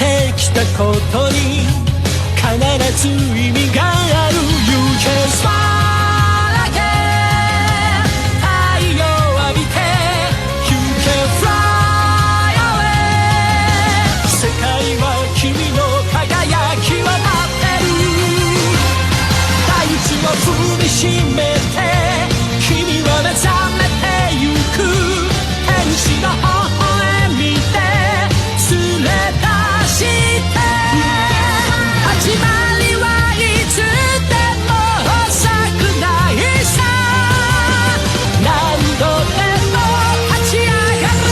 てきたことに必ず意味がある You can smile again 太陽浴びて You can fly away 世界は君の輝きを待ってる大地を踏みしめて君は目覚めてゆく天使の微笑みで連れ出して始まりはいつでも遅くないさ何度でも立ち上がれ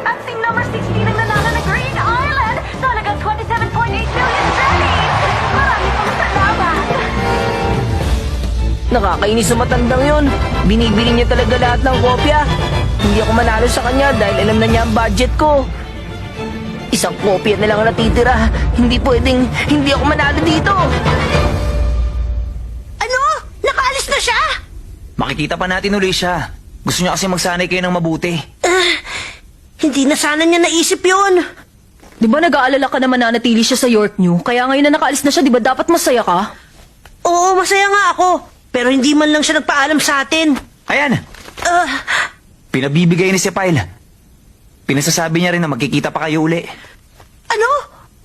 Acting number 16 ang nanalo ng Green Island. Talagang 27.8 million pennies. Marami pong salamat. Nakakainis sa matandang yon. Binibili niya talaga lahat ng kopya. Hindi ako manalo sa kanya dahil alam na niya ang budget ko. Isang kopya na lang ang natitira. Hindi pwedeng hindi ako manalo dito. Ano? Nakaalis na siya? Makikita pa natin uli siya. Gusto niya kasi magsanay kayo ng mabuti. Hindi na sana niya naisip yun. Di ba nag-aalala ka na mananatili siya sa York New? Kaya ngayon na nakaalis na siya, di ba dapat masaya ka? Oo, masaya nga ako. Pero hindi man lang siya nagpaalam sa atin. Ayan! Pinabibigay ni si Pyle. Pinasasabi niya rin na magkikita pa kayo uli. Ano?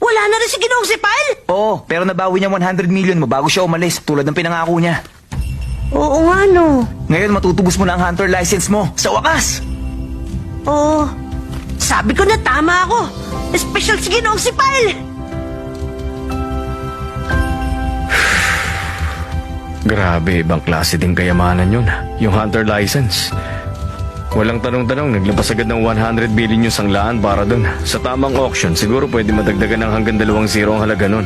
Wala na rin si Ginoong si Pyle? Oo, pero nabawi niya 100 million mo bago siya umalis, tulad ng pinangako niya. Oo nga no. Ngayon matutubos mo na ang hunter license mo. Sa wakas! Oo. Sabi ko na tama ako. Special si Ginoong si Pyle. Grabe, ibang klase din kayamanan yun. Yung hunter license. Walang tanong-tanong, naglabas agad ng 100 billion yung sanglaan para dun. Sa tamang auction, siguro pwede madagdagan ng hanggang 2 zero ang halaga nun.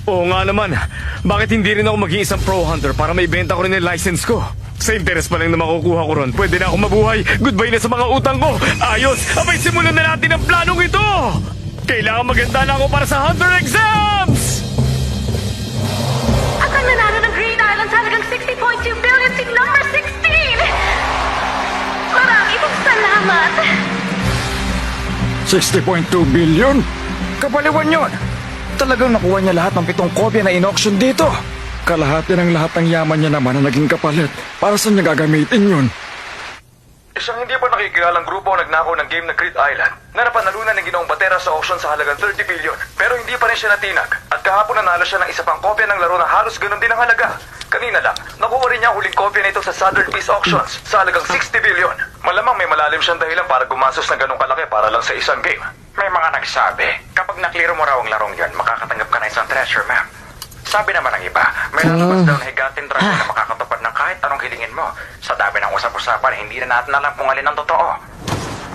Oo nga naman. Bakit hindi rin ako maging isang pro hunter para maibenta ko rin yung license ko? Sa interes pa lang na makukuha ko ron, pwede na ako mabuhay. Goodbye na sa mga utang ko. Ayos! Abay, simulan na natin ang planong ito! Kailangan maganda na ako para sa hunter exams! At ang nanalo ng Green Island talagang 60.2 billion si number 16. Marami pong salamat. 60.2 billion? Kapaliwan yun! Talagang nakuha niya lahat ng 7 kopya na in-auction dito. Kalahati ng lahat ng yaman niya naman na naging kapalit. Para saan niya gagamitin yun? Isang hindi pa nakikilalang grupo ang nagnakaw ng game na Great Island na napanalunan ng Ginoong Batera sa auction sa halagang 30 billion. Pero hindi pa rin siya natinag. At kahapon nanalo siya ng isa pang kopya ng laro na halos ganun din ang halaga. Kanina lang, nakuha rin niya ang huling kopya nito sa Southern Peace Auctions sa halagang 60 billion. Malamang may malalim siyang dahilan para gumastos ng ganong kalaki para lang sa isang game. May mga nagsabi, kapag nakliro mo raw ang larong yon, makakatanggap ka na isang treasure map. Sabi naman ng iba, may lalabas daw na higatin dragon na makakatupad ng kahit anong hilingin mo. Sa dami ng usap-usapan, hindi na natin alam kung alin ang totoo.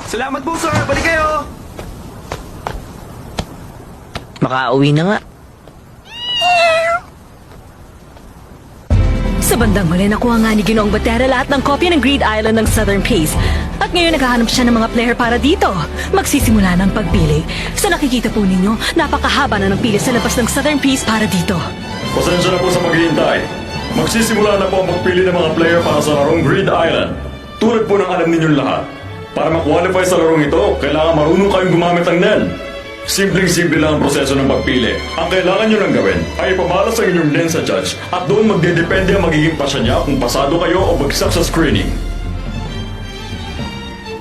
Salamat po, sir! Balik kayo! Makauwi na nga. Sa bandang huli, nakuha nga ni Ginoong Batera lahat ng kopya ng Greed Island ng Southern Peace. At ngayon naghahanap siya ng mga player para dito. Magsisimula ng pagpili. Sa nakikita po ninyo, napakahaba na ng pili sa labas ng Southern Peace para dito. Pasensya na po sa paghihintay. Magsisimula na po ang magpili ng mga player para sa larong Greed Island. Tulad po ng alam ninyong lahat. Para ma-qualify sa larong ito, kailangan marunong kayong gumamit ng NEN. Simpleng-simple lang ang proseso ng pagpili. Ang kailangan nyo lang gawin ay ipabalas ang inyong NEN sa judge at doon magdedepende ang magiging pasya niya kung pasado kayo o bagsak sa screening.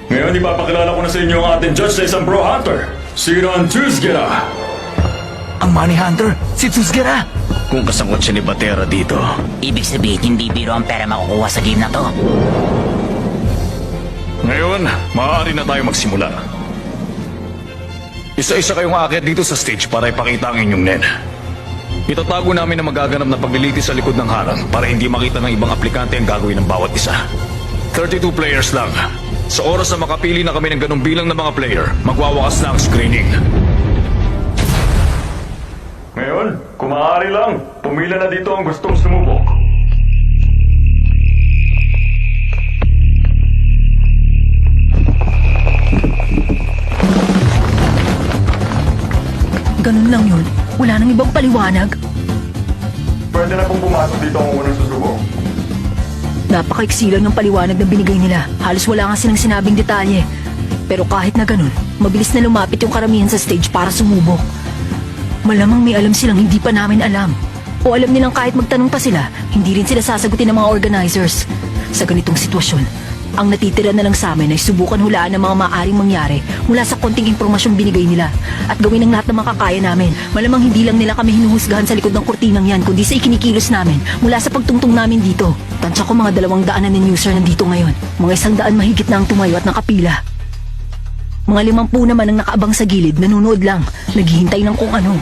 Ngayon ipapakilala ko na sa inyo ang ating judge sa isang pro hunter. Si Ron Tusgera. Ang money hunter, si Tusgera! Kung kasangkot siya ni Batera dito. Ibig sabihin, hindi biro ang pera makukuha sa game na to. Ngayon, maaari na tayo magsimula. Isa-isa kayong aakyat dito sa stage para ipakita ang inyong NEN. Itatago namin na magaganap na paglilitis sa likod ng harang para hindi makita ng ibang aplikante ang gagawin ng bawat isa. 32 players lang. Sa oras na makapili na kami ng ganong bilang ng mga player, magwawakas na ang screening. Ngayon, kung maaari lang, pumila na dito ang gustong sumubok. ganun lang yun, wala nang ibang paliwanag. Pwede na pong pumasok dito ang unang susubok. Napakaiksi lang ng paliwanag na binigay nila. Halos wala nga silang sinabing detalye. Pero kahit na ganun, mabilis na lumapit yung karamihan sa stage para sumubok. Malamang may alam silang hindi pa namin alam. O alam nilang kahit magtanong pa sila, hindi rin sila sasagutin ng mga organizers. Sa ganitong sitwasyon, ang natitira na lang sa amin ay subukan hulaan ng mga maaaring mangyari mula sa konting impormasyong binigay nila at gawin ang lahat ng makakaya namin. Malamang hindi lang nila kami hinuhusgahan sa likod ng kurtinang yan, kundi sa ikinikilos namin mula sa pagtungtong namin dito. Tansya ko mga 200 na ng user nandito ngayon. Mga 100 mahigit na ang tumayo at nakapila. Mga 50 naman ang nakaabang sa gilid, nanonood lang, naghihintay ng kung ano.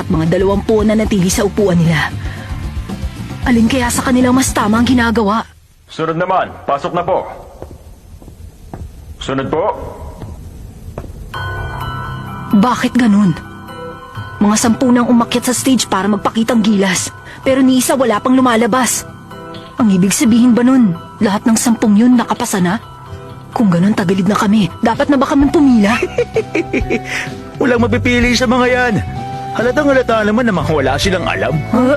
At mga 20 na natili sa upuan nila. Alin kaya sa kanilang mas tama ang ginagawa? Sunod naman, pasok na po. Sunod po. Bakit ganun? Mga 10 nang umakyat sa stage para magpakitang gilas, pero ni isa wala pang lumalabas. Ang ibig sabihin ba nun, lahat ng 10 yun nakapasa na? Kung ganun, tagalid na kami. Dapat na ba kami pumila? Walang mapipili sa mga yan. Halatang halata naman na mga wala silang alam. Huh?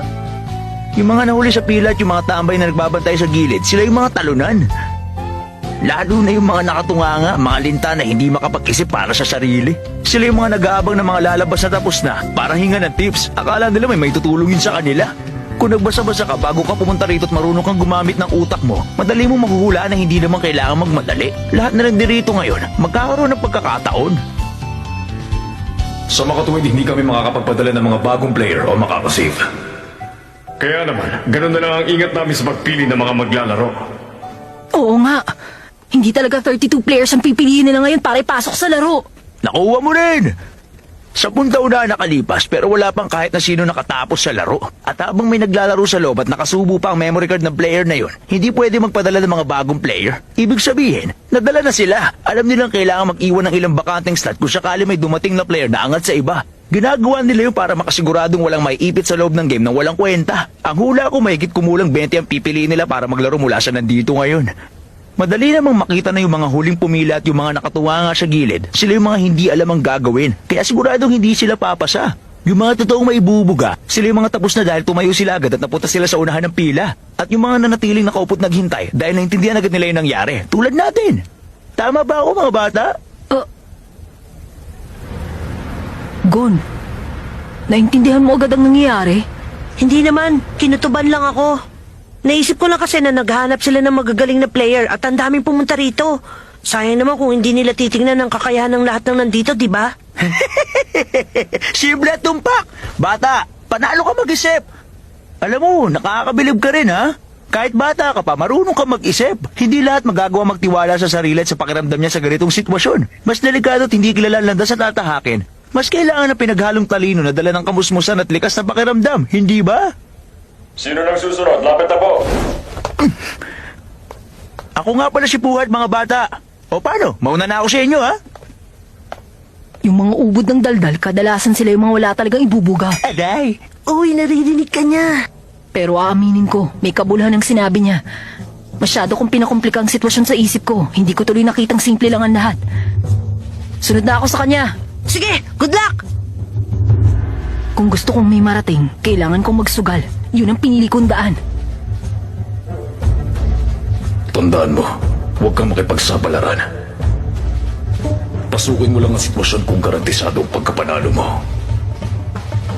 Yung mga nahuli sa pila at yung mga tambay na nagbabantay sa gilid, sila yung mga talunan. Lalo na yung mga nakatunganga, mga linta na hindi makapag-isip para sa sarili. Sila yung mga nag-aabang ng mga lalabas na tapos na para hinga ng tips. Akala nila may tutulungin sa kanila. Kung nagbasa-basa ka bago ka pumunta rito at marunong kang gumamit ng utak mo, madali mo mahuhulaan na hindi naman kailangan magmadali. Lahat na nandirito ngayon, magkakaroon ng pagkakataon. Sa makatuwid, hindi kami makakapagpadala ng mga bagong player o makakasave. Kaya naman, ganun na lang ang ingat namin sa pagpili ng mga maglalaro. Oo nga. Hindi talaga 32 players ang pipiliin nila ngayon para ipasok sa laro. Nakuha mo rin! 10 taon na nakalipas pero wala pang kahit na sino nakatapos sa laro. At habang may naglalaro sa loob at nakasubo pa ang memory card ng player na yon, hindi pwede magpadala ng mga bagong player. Ibig sabihin, nadala na sila. Alam nilang kailangan mag-iwan ng ilang bakanteng slot kung sakali may dumating na player na angat sa iba. Ginagawa nila yun para makasiguradong walang maiipit sa loob ng game nang walang kwenta. Ang hula ko mahigit kumulang 20 ang pipiliin nila para maglaro mula sa nandito ngayon. Madali namang makita na yung mga huling pumila at yung mga nakatuwa nga sa gilid. Sila yung mga hindi alam ang gagawin. Kaya siguradong hindi sila papasa. Yung mga totoong maibubuga, sila yung mga tapos na dahil tumayo sila agad at napunta sila sa unahan ng pila. At yung mga nanatiling nakaupot naghintay dahil naintindihan agad nila yung nangyari. Tulad natin. Tama ba ako mga bata? Gon, naintindihan mo agad ang nangyayari? Hindi naman, kinutuban lang ako. Naisip ko lang kasi na naghahanap sila ng magagaling na player at ang daming pumunta rito. Sayang naman kung hindi nila titingnan ang kakayahan ng lahat ng nandito, di ba? Simple at tumpak! Bata, panalo ka mag-isip! Alam mo, nakakabilib ka rin ha? Kahit bata ka pa, marunong ka mag-isip. Hindi lahat magagawa magtiwala sa sarili at sa pakiramdam niya sa ganitong sitwasyon. Mas delikado at hindi kilala landas at tatahakin. Mas kailangan ng pinaghalong talino na dala ng kamusmusan at likas na pakiramdam, hindi ba? Sino nang susunod? Lapit na po. Ako nga pala si Puhat, mga bata. O paano? Mauna na ako sa inyo, ha? Yung mga ubod ng daldal, kadalasan sila yung mga wala talagang ibubuga. Aday! Uy, naririnig ka niya. Pero aaminin ko, may kabuluhan ang sinabi niya. Masyado kong pinakomplika ang sitwasyon sa isip ko. Hindi ko tuloy nakitang simple lang ang lahat. Sunod na ako sa kanya. Sige, good luck! Kung gusto kong may marating, kailangan kong magsugal. Yun ang pinili kong daan. Tandaan mo, huwag kang makipagsapalaran. Pasukin mo lang ang sitwasyon kung garantisado ang pagkapanalo mo.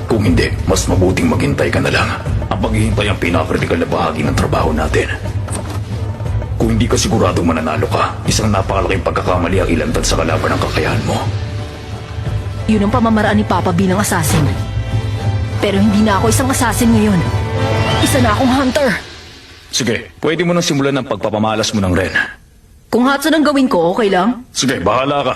Kung hindi, mas mabuting maghintay ka na lang. Ang paghihintay ang pinakritikal na bahagi ng trabaho natin. Kung hindi ka siguradong mananalo ka, isang napakalaking pagkakamali ang ilantad sa kalaban ng kakayahan mo. Yun ang pamamaraan ni Papa bilang assassin. Pero hindi na ako isang assassin ngayon. Isa na akong hunter. Sige, pwede mo nang simulan ng pagpapamalas mo ng Ren. Kung Hudson ang gawin ko, okay lang? Sige, bahala ka.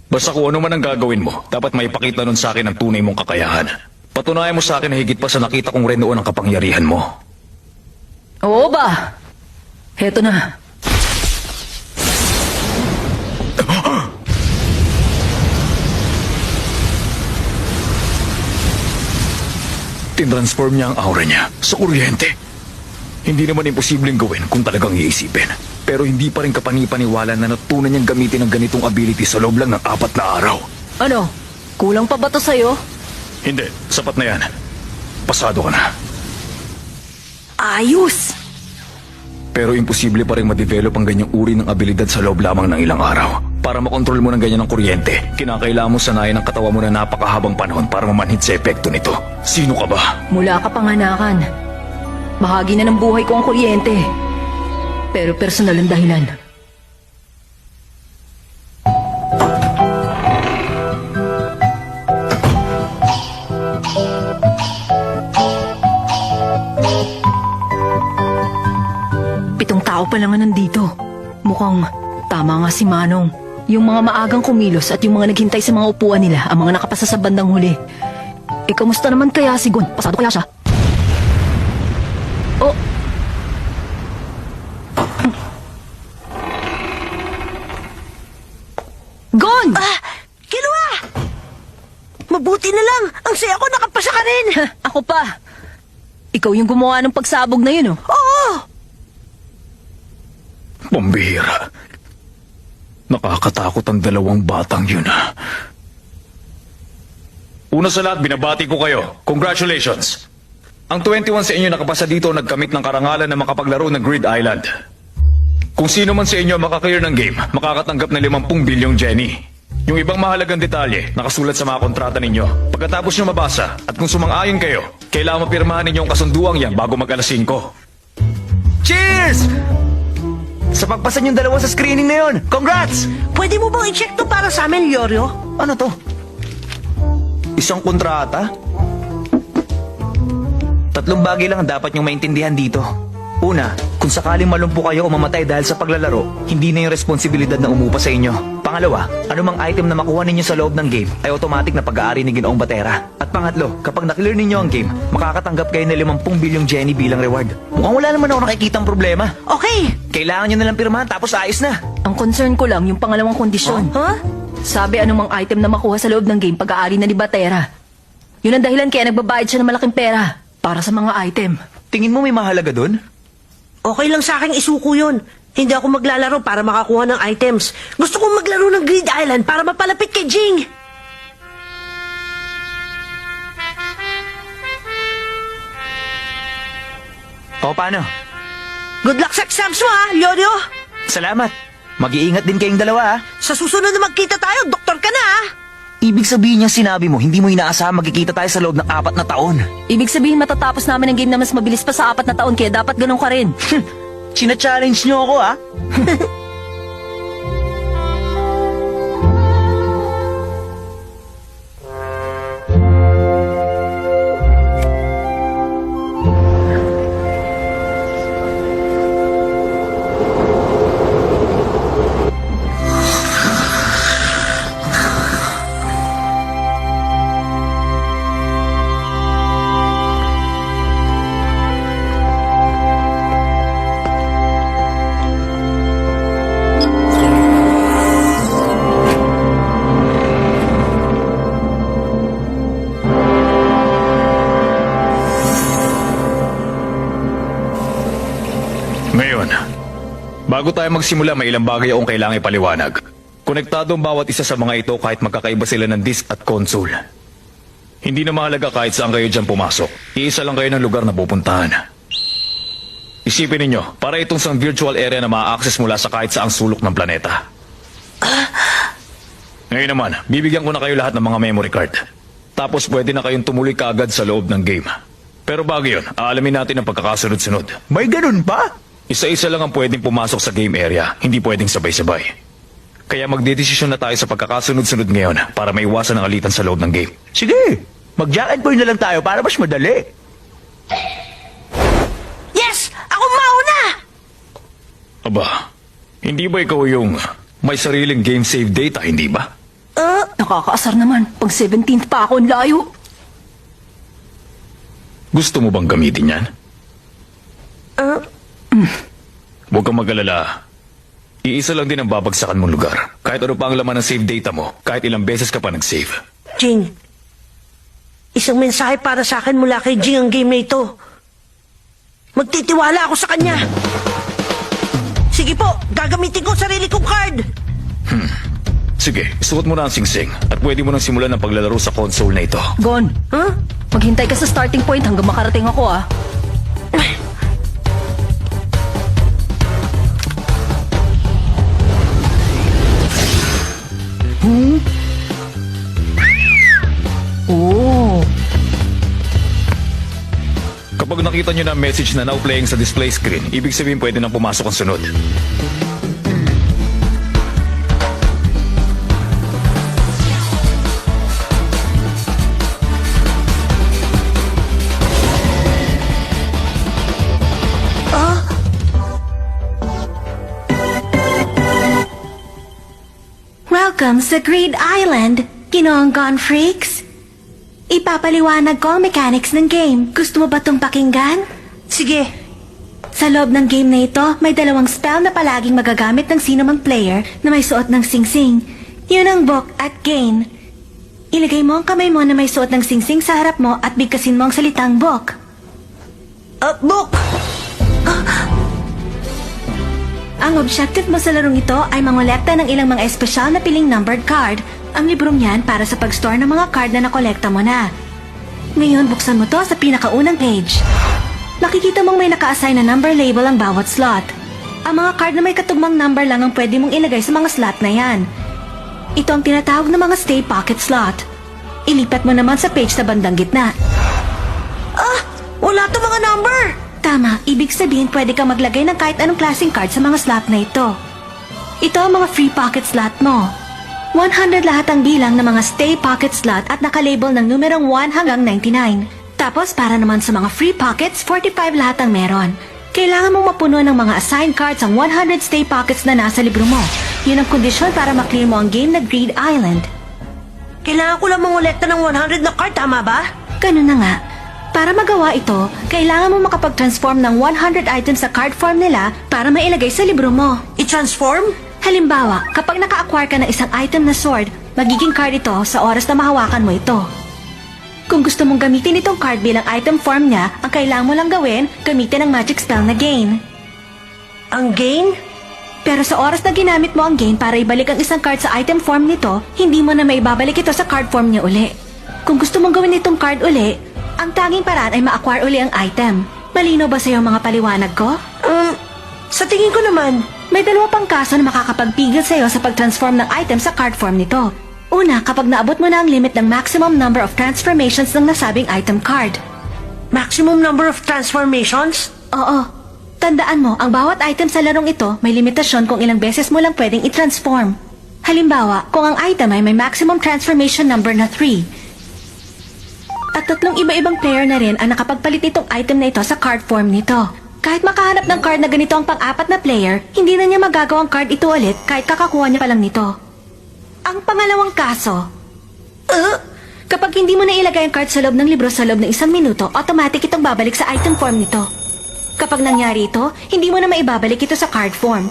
Basta kung ano man ang gagawin mo, dapat maipakita nun sa akin ang tunay mong kakayahan. Patunayan mo sa akin na higit pa sa nakita kong Ren noon ang kapangyarihan mo. Oo ba? Heto na. Tinransform niya ang aura niya sa kuryente. Hindi naman imposibleng gawin kung talagang iisipin. Pero hindi pa rin kapanipaniwala na natutunan niyang gamitin ang ganitong ability sa loob lang ng 4 na araw. Ano? Kulang pa ba to sa'yo? Hindi, sapat na yan. Pasado ka na. Ayos! Pero imposible pa rin ma-develop ang ganyang uri ng abilidad sa loob lamang ng ilang araw. Para makontrol mo ng ganyan ng kuryente, kinakailangan mo sanayin ang katawan mo na napakahabang panahon para mamanhid sa epekto nito. Sino ka ba? Mula kapanganakan. Bahagi na ng buhay ko ang kuryente. Pero personal ang dahilan. Pitong tao pa lang nga nandito. Mukhang tama nga si Manong. Yung mga maagang kumilos at yung mga naghintay sa mga upuan nila ang mga nakapasa sa bandang huli. Eh, kamusta naman kaya si Gon? Pasado kaya siya? Oh! Gon! Kinuha! Mabuti na lang. Ang saya ko, nakapasa ka rin. Ako pa. Ikaw yung gumawa ng pagsabog na yun, oh. Oo! Pambihira. Nakakatakot ang dalawang batang yun, ha? Una sa lahat, binabati ko kayo. Congratulations! Ang 21 sa inyo nakapasa dito nagkamit ng karangalan na makapaglaro ng Grid Island. Kung sino man sa inyo makaklear ng game, makakatanggap ng 50 bilyong Jenny. Yung ibang mahalagang detalye, nakasulat sa mga kontrata ninyo. Pagkatapos nyo mabasa, at kung sumang-ayon kayo, kailangan mapirmahan ninyo ang kasunduang yan bago mag-alas 5. Cheers! Sa pagpasan yung dalawa sa screening na yun, congrats! Pwede mo bang i-check to para sa amin, Yorio? Ano to? Isang kontrata? 3 bagay lang ang dapat niyong maintindihan dito. Una, kung sakaling malumpo kayo o mamatay dahil sa paglalaro, hindi na yung responsibilidad na umupa sa inyo. Pangalawa, anumang item na makuha ninyo sa loob ng game ay automatic na pag-aari ni Ginoong Batera. At pangatlo, kapag na-clear ninyo ang game, makakatanggap kayo ng 50 bilyong Jenny bilang reward. Mukhang wala naman ako nakikitang problema. Okay. Kailangan nyo nalang pirmahan tapos ayos na. Ang concern ko lang yung pangalawang kondisyon. Huh? Sabi anumang item na makuha sa loob ng game pag-aari na ni Batera. Yun ang dahilan kaya nagbabayad siya ng malaking pera para sa mga item. Tingin mo may mahalaga dun? Okay lang sa aking isuko yun. Hindi ako maglalaro para makakuha ng items. Gusto kong maglaro ng Grid Island para mapalapit kay Jing. O paano? Good luck sa exams mo, ha, Yorio. Salamat. Mag-iingat din kayong dalawa, ha? Sa susunod na magkita tayo, doktor ka na, ha? Ibig sabihin niya sinabi mo, hindi mo inaasahan magkikita tayo sa loob ng 4 na taon. Ibig sabihin matatapos namin ang game na mas mabilis pa sa 4 na taon kaya dapat ganun ka rin. China-challenge niyo ako, ha? Ngayon, bago tayo magsimula, may ilang bagay akong kailangang ipaliwanag. Konektado ang bawat isa sa mga ito kahit magkakaiba sila ng disk at console. Hindi na mahalaga kahit saan kayo dyan pumasok. Iisa lang kayo ng lugar na pupuntahan. Isipin ninyo, para itong isang virtual area na ma-access mula sa kahit saang sulok ng planeta. Ngayon naman, bibigyan ko na kayo lahat ng mga memory card. Tapos pwede na kayong tumuloy kaagad sa loob ng game. Pero bago yun, aalamin natin ang pagkakasunod-sunod. May ganun pa? Isa-isa lang ang pwedeng pumasok sa game area, hindi pwedeng sabay-sabay. Kaya magdedesisyon na tayo sa pagkakasunod-sunod ngayon para maiwasan ang alitan sa loob ng game. Sige, mag-jack and point na lang tayo para mas madali. Yes! Ako mauna! Aba, hindi ba ikaw yung may sariling game save data, hindi ba? Nakakaasar naman. Pag 17th pa ako, ang layo. Gusto mo bang gamitin yan? Huwag kang mag-alala. Iisa lang din ang babagsakan mong lugar. Kahit ano pa ang laman ng save data mo, kahit ilang beses ka pa nag-save. Jing, isang mensahe para sa akin mula kay Jing ang game na ito. Magtitiwala ako sa kanya. Sige po, gagamitin ko sarili kong card. Sige, isuot mo na ang singsing at pwede mo nang simulan ang paglalaro sa console na ito. Gon, maghintay ka sa starting point hanggang makarating ako ah. Oh. Kapag nakita nyo na ang message na now playing sa display screen, ibig sabihin pwede nang pumasok ang sunod. Welcome sa Greed Island, Ginoong Gone Freaks. Ipapaliwanag ko ang mechanics ng game. Gusto mo ba itong pakinggan? Sige. Sa loob ng game na ito, may dalawang spell na palaging magagamit ng sino mang player na may suot ng singsing. Yun ang book at gain. Ilagay mo ang kamay mo na may suot ng singsing sa harap mo at bigkasin mo ang salitang book. Book! Ang objective mo sa larong ito ay mangolekta ng ilang mga espesyal na piling numbered card. Ang librong yan para sa pag-store ng mga card na nakolekta mo na. Ngayon, buksan mo to sa pinakaunang page. Makikita mong may naka-assign na number label ang bawat slot. Ang mga card na may katugmang number lang ang pwede mong ilagay sa mga slot na yan. Ito ang tinatawag na mga stay pocket slot. Ilipat mo naman sa page sa bandang gitna. Wala to mga number! Tama, ibig sabihin pwede kang maglagay ng kahit anong klaseng card sa mga slot na ito. Ito ang mga free pocket slot mo. 100 lahat ang bilang ng mga stay pocket slot at nakalabel ng numerong 1 hanggang 99. Tapos para naman sa mga free pockets, 45 lahat ang meron. Kailangan mong mapuno ng mga assigned cards ang 100 stay pockets na nasa libro mo. Yun ang kondisyon para maklear mo ang game na Greed Island. Kailangan ko lang mangolekta ng 100 na card, tama ba? Ganun na nga. Para magawa ito, kailangan mo makapag-transform ng 100 items sa card form nila para mailagay sa libro mo. I-transform? Halimbawa, kapag naka-acquire ka ng isang item na sword, magiging card ito sa oras na mahawakan mo ito. Kung gusto mong gamitin itong card bilang item form niya, ang kailangan mo lang gawin, gamitin ang magic spell na gain. Ang gain? Pero sa oras na ginamit mo ang gain para ibalik ang isang card sa item form nito, hindi mo na maibabalik ito sa card form niya uli. Kung gusto mong gawin itong card uli, ang tanging paraan ay ma-acquire uli ang item. Malino ba sa'yo ang mga paliwanag ko? Sa tingin ko naman, may dalawa pang kaso na makakapagpigil sa'yo sa pag-transform ng item sa card form nito. Una, kapag naabot mo na ang limit ng maximum number of transformations ng nasabing item card. maximum number of transformations? Oo. Tandaan mo, ang bawat item sa larong ito may limitasyon kung ilang beses mo lang pwedeng i-transform. Halimbawa, kung ang item ay may maximum transformation number na 3. At 3 iba-ibang player na rin ang nakapagpalit itong item na ito sa card form nito. Kahit makahanap ng card na ganito ang pang-4 na player, hindi na niya magagawang card ito ulit kahit kakakuha niya pa lang nito. Ang pangalawang kaso, kapag hindi mo na ilagay ang card sa loob ng libro sa loob ng 1 minuto, automatic itong babalik sa item form nito. Kapag nangyari ito, hindi mo na maibabalik ito sa card form.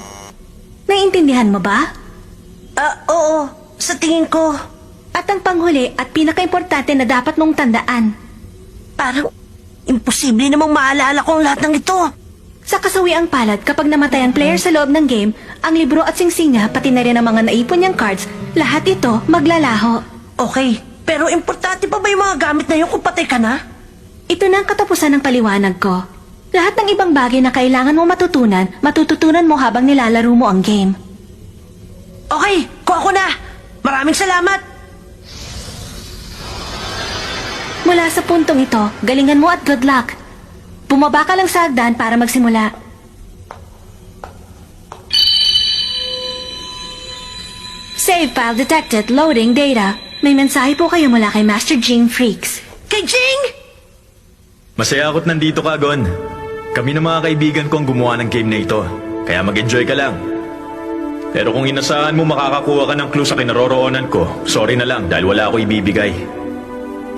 Naiintindihan mo ba? Oo. Sa tingin ko, At ang panghuli at pinaka-importante na dapat mong tandaan. parang imposible namang maalala ko ang lahat ng ito. Sa kasawiang palad, kapag namatay ang player sa loob ng game, ang libro at singsing niya, pati na rin ang mga naipon niyang cards, lahat ito maglalaho. Okay, pero importante pa ba yung mga gamit na yun kung patay ka na? Ito na ang katapusan ng paliwanag ko. Lahat ng ibang bagay na kailangan mo matututunan mo habang nilalaro mo ang game. Okay, kuha ko na. Maraming salamat. Mula sa puntong ito, galingan mo at good luck. Bumaba ka lang sa hagdan para magsimula. Save file detected. Loading data. May mensahe po kayo mula kay Master Jing Freaks. Kay Jing! Masaya ako't nandito ka, Gon. Kami ng mga kaibigan ko ang gumawa ng game na ito, kaya mag-enjoy ka lang. Pero kung inasahan mo makakakuha ka ng clue sa kinaroroonan ko, sorry na lang dahil wala ako ibibigay.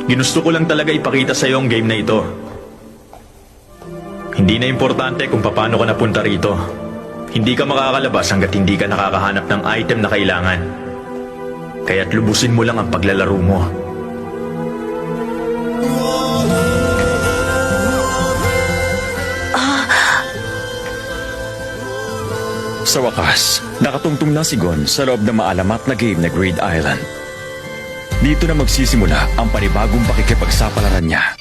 Ginusto ko lang talaga ipakita sa iyo ang game na ito. Hindi na importante kung paano ka napunta rito. Hindi ka makakalabas hanggat hindi ka nakakahanap ng item na kailangan. Kaya't lubusin mo lang ang paglalaro mo. Sa wakas, nakatungtong na si Gon sa loob ng maalamat na game na Greed Island. Dito na magsisimula ang panibagong pakikipagsapalaran niya.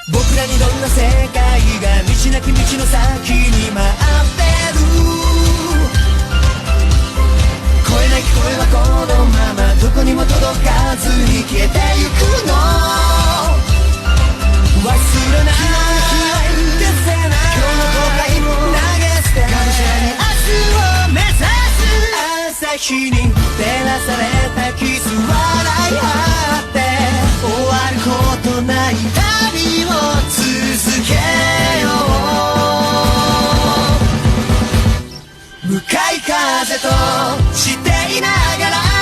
僕らにどんな世界が道なき道の先に待ってる声なき声はこのままどこにも届かずに消えてゆくの忘れない消せない今日の後悔も投げ捨てがむしゃらに明日を目指す朝日に照らされたキス笑い合って終わることない旅を続けよう向かい風としていながら